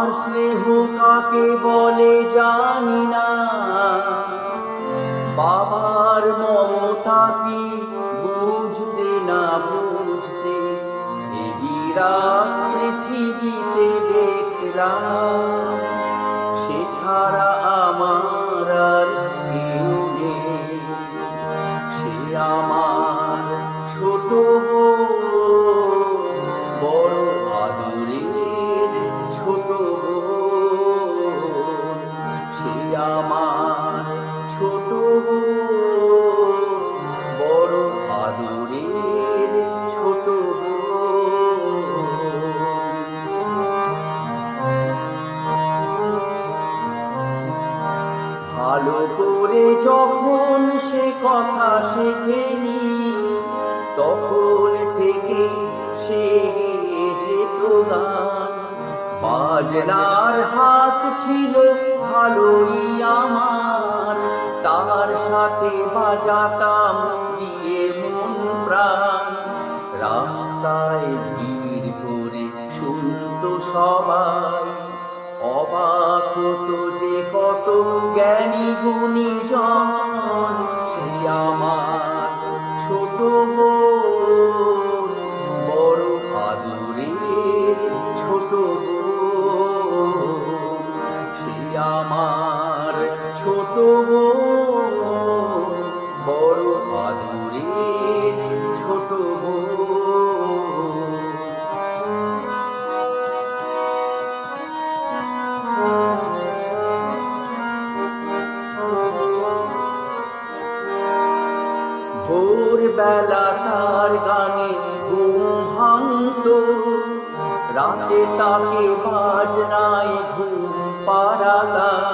আর স্নেহ কাকে বলে জানি না, বাবার মমতা কি বুঝতে না বুঝতে এ বিরাট পৃথিবীতে দেখলাম, সে ছাড়া আমার আর কেউ নেই। সে আমার ছোট বড় আদরের ছোট বোন। সে আমার ছোট বড় আদরের ছোট ভালো করে যখন সে কথা শেখেনি, তখন থেকে সে যেত গান। বাজনার হাত ছিল ভালোই আমার, তার সাথে বাজাতাম দিয়ে মন প্রাণ। রাস্তায় ভিড় করে শুনতো সবাই, অবাক হতো যে কত জ্ঞানী গুণীজন। সে আমার ছোট বোন, বড় আদরের ছোট বোন। সে আমার ছোট বোন, বড় আদরের ছোট বোন। ভোরবেলা তার গানে ঘুম ভাঙতো, রাতে তাকে বাজনায় ঘুম পাড়াতাম।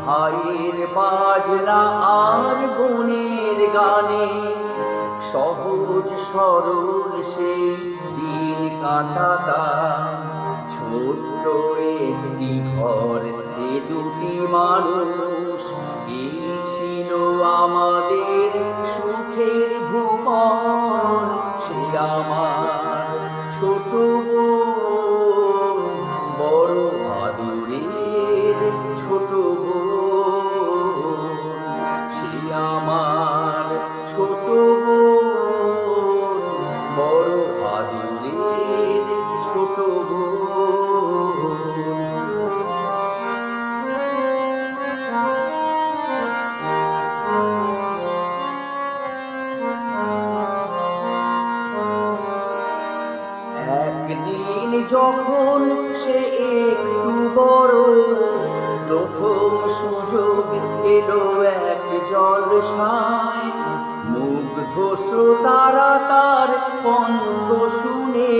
ভাইয়ের বাজনা আর বোনের গানে সহজ সরল সেই দিন কাটাতাম। ছোট্ট একটি ঘর, এ দুটি মানুষ, এই ছিল আমাদের সুখের ভুবন। সে আমার ছোট বোন, বড় আদরের ছোট বোন। সে আমার ছোট বোন, বড় আদরের ছোট বোন। একদিন যখন সে একটু বড়, প্রথম সুযোগ এলো এক জলসায়। মুগ্ধ শ্রোতারা তার কণ্ঠ শুনে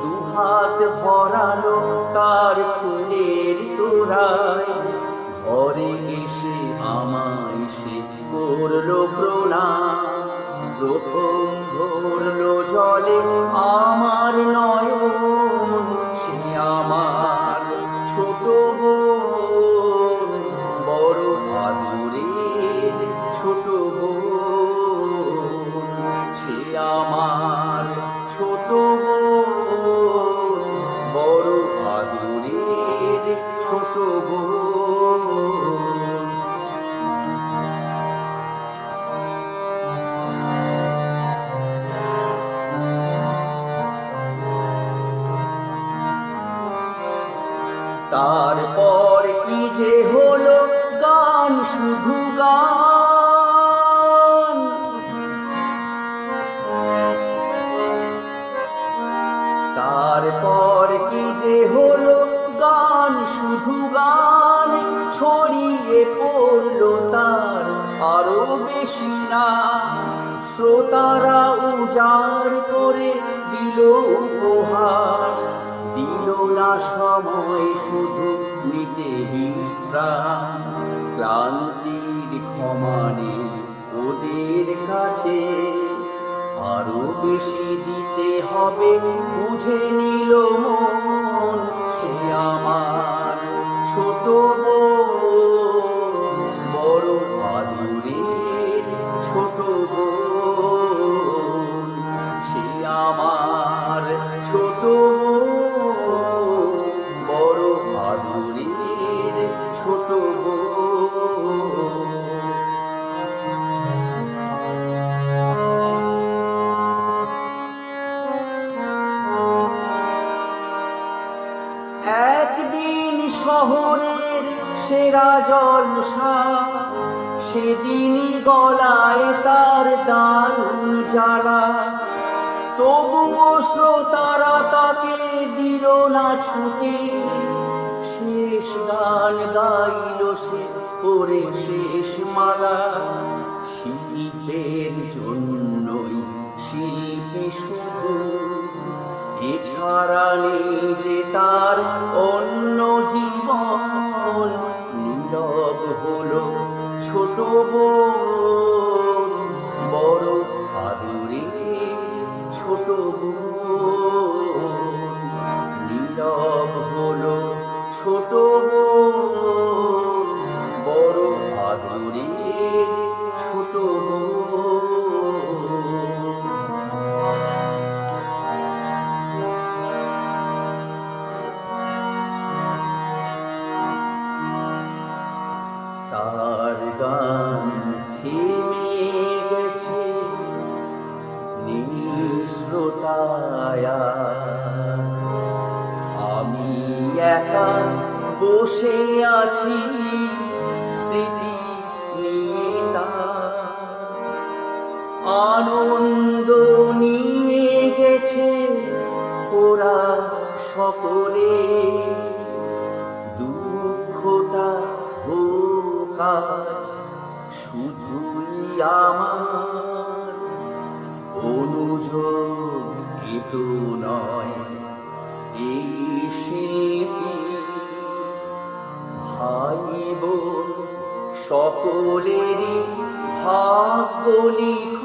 দুহাত ভরালো তার ফুলের তোড়ায়। ঘরে এসে আমায় সে করলো প্রণাম, প্রথম ভরলো জলে আমার নয়ন। সে আমার ছোট বোন, বড় আদরের ছোট বোন। সে আমার ছোট বোন, বড় আদরের ছোট বোন। তারপর কি যে হলো, গান শুধু গান। তারপর কি যে হলো, গান শুধু গান। ছড়িয়ে পড়লো তার আরো বেশি না, শ্রোতারা উজাড় করে দিল উপহার। দিল না সময় শুধু নিতে বিশ্রাম, ক্লান্তির ক্ষমানে ওদের কাছে আরো বেশি দিতে হবে বুঝে নিল মন। সে আমার ছোট বোন, বড় আদরের ছোট বোন। সে আমার ছোট বোন, বড় একদিন শহরের সেরা জলসা, সেদিনই গলায় তার দারুণ জ্বালা। তবুও শ্রোতারা তাকে দিল না ছুটি, শেষ গান গাইল সে করে শেষ মালা। শিল্পের জন্যই শিল্পী শুধু, এছাড়া নেই যে তার অন্য জীবন। নীরব হলো ছোট বোন, বড় আদুরের ছোট বোন। নীরব হলো ছোট বোন, বড় আদুরের ছোট বোন। তার গান থেমে গেছে নিঃশ্রোতায়, আমি একা বসে আছি স্মৃতি নিয়ে তার। আনন্দ নিয়ে গেছে ওরা সকলে, দুঃখটা হোক আজ শুধুই আমার। অনুযোগ এতো নয় এই শিল্পী, ভাই বোন সকলেরই ভাগ্য লিখন।